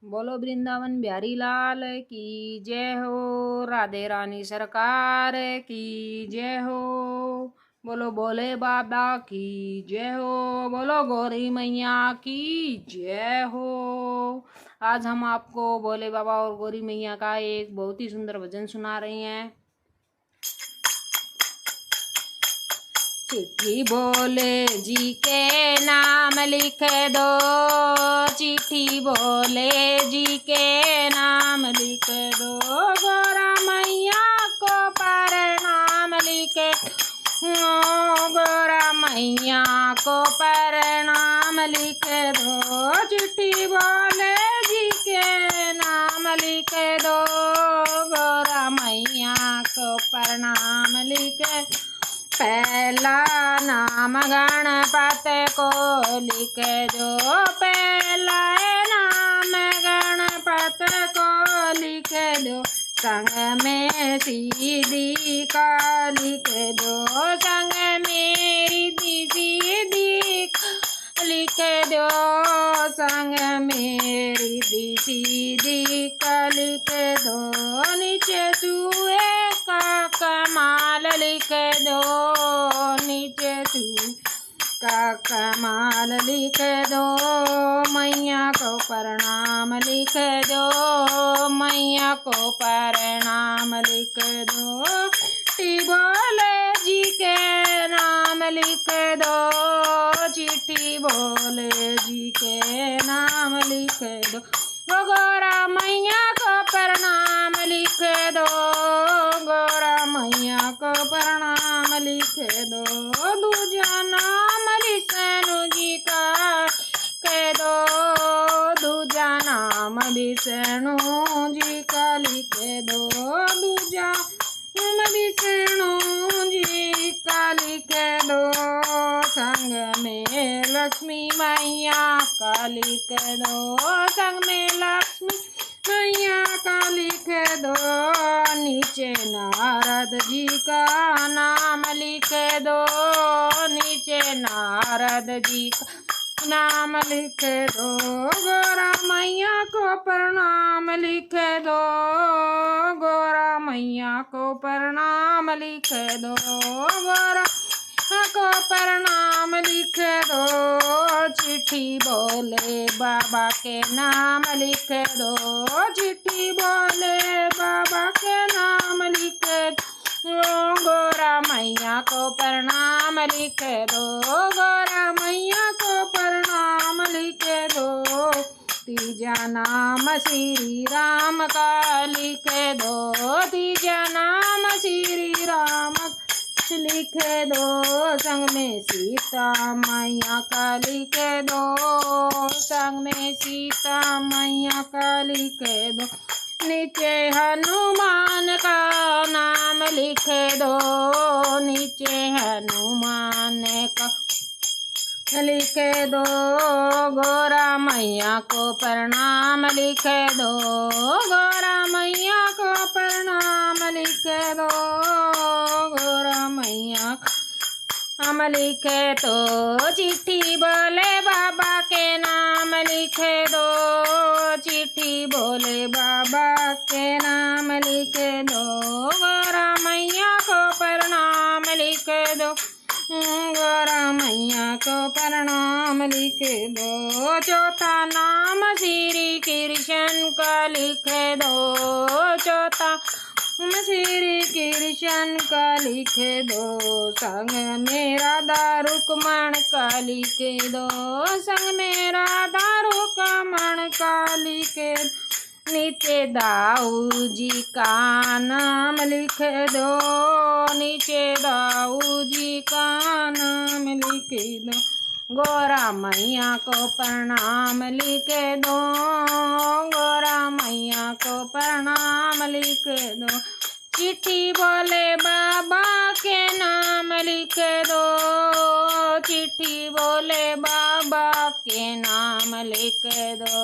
बोलो वृंदावन बिहारी लाल की जय हो। राधे रानी सरकार की जय हो। बोलो भोले बाबा की जय हो। बोलो गौरी मैया की जय हो। आज हम आपको भोले बाबा और गौरी मैया का एक बहुत ही सुंदर भजन सुना रही हैं। चिट्ठी भोले जी के नाम लिख दो, चिट्ठी भोले जी के नाम लिख दो, गौरा मैया को प्रणाम लिख दो, गौरा मैया को प्रणाम लिख दो, चिट्ठी भोले जी के नाम लिख दो, गौरा मैया को प्रणाम लिख। पहला नाम गणपति को लिख दो, पहला नाम गणपति को लिख दो, संग में सीधी का लिख दो, संग में रिद्धि सीधी लिख दो, संग में रिद्धि सीधी का लिख दो, नीचे चूहे का कमाल लिख दो, नीचे तू का कमाल लिख दो, मैया को प्रणाम लिख दो, मैया को प्रणाम लिख दो, चिट्ठी भोले जी के नाम लिख दो, चिट्ठी भोले जी के नाम लिख दो, गौरा मैया को प्रणाम लिख दो, गौरा मैया को प्रणाम लिख दो, दूजा नाम विष्णु जी का कह दो, दूजा नाम विष्णु जी का लिख दो, दूजा नाम विष्णु जी का लिख दो, संग में लक्ष्मी मैया का लिख दो, संग में लक्ष्मी मैया का लिख दो, नीचे नारद जी का नाम लिख दो, नीचे नारद जी का नाम लिख दो, गौरा मैया को प्रणाम लिख दो, गौरा मैया को प्रणाम लिख दो, गौरा को प्रणाम लिख दो, चिट्ठी भोले बाबा के नाम लिख दो, चिट्ठी भोले बाबा के नाम लिख दो, गौरा मैया को प्रणाम लिख दो, गौरा मैया को प्रणाम लिख दो, तीजा नाम श्री राम का लिख दो, तीजा नाम श्री राम लिख दो, संग में सीता मैया का लिख दो, संग में सीता मैया का लिख दो, नीचे हनुमान का नाम लिख दो, नीचे हनुमान का लिख दो, गौरा मैया को प्रणाम लिख दो, गौरा मैया को प्रणाम लिख दो, गौरा मैया हम लिखे तो, चिट्ठी भोले बाबा के नाम लिख दो, चिट्ठी भोले बाबा के नाम लिख दो, गौरा मैया को प्रणाम लिख दो, गौरा मैया को प्रणाम लिख दो, चौथा नाम श्री कृष्ण का लिख दो, चौथा श्री कृष्ण का लिख दो, संग में राधा रुक्मण का लिख दो, संग में राधा रुक्मण का लिख दो, नीचे दाऊ जी का नाम लिख दो, नीचे दाऊ जी का नाम लिख दो, गौरा मैया को प्रणाम लिख दो, गौरा मैया को प्रणाम लिख दो, चिट्ठी भोले बाबा के नाम लिख दो, चिट्ठी भोले बाबा के नाम लिख दो,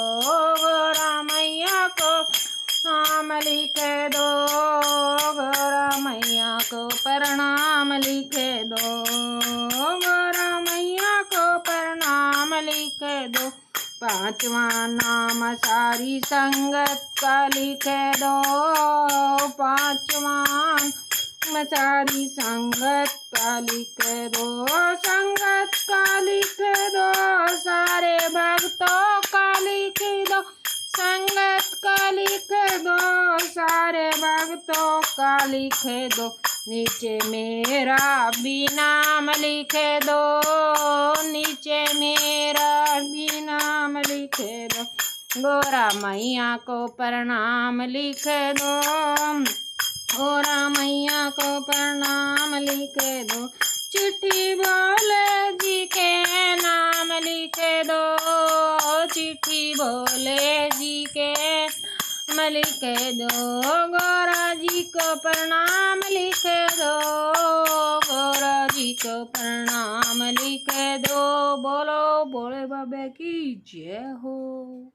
गौरा मैया को नाम लिख दो, गौरा मैया को प्रणाम लिख दो, गौरा मैया को प्रणाम लिख दो, पांचवा नाम सारी संगत का लिख दो। पांचवा सारी संगत का लिख दो। संगत का लिख दो। सारे भक्तों का लिख दो। संगत का लिख दो। सारे भक्तों का लिख दो। नीचे मेरा भी नाम लिख दो। नीचे मेरा भी नाम लिख दो। गोरा मैया को प्रणाम लिख दो। गोरा मैया को प्रणाम लिख दो। चिट्ठी बोले जी के नाम लिख दो। चिट्ठी बोले जी के नाम लिख दो। गोरा जी को प्रणाम लिख दो। गोरा जी को प्रणाम लिख दो। बोलो भोले बाबा की जय हो।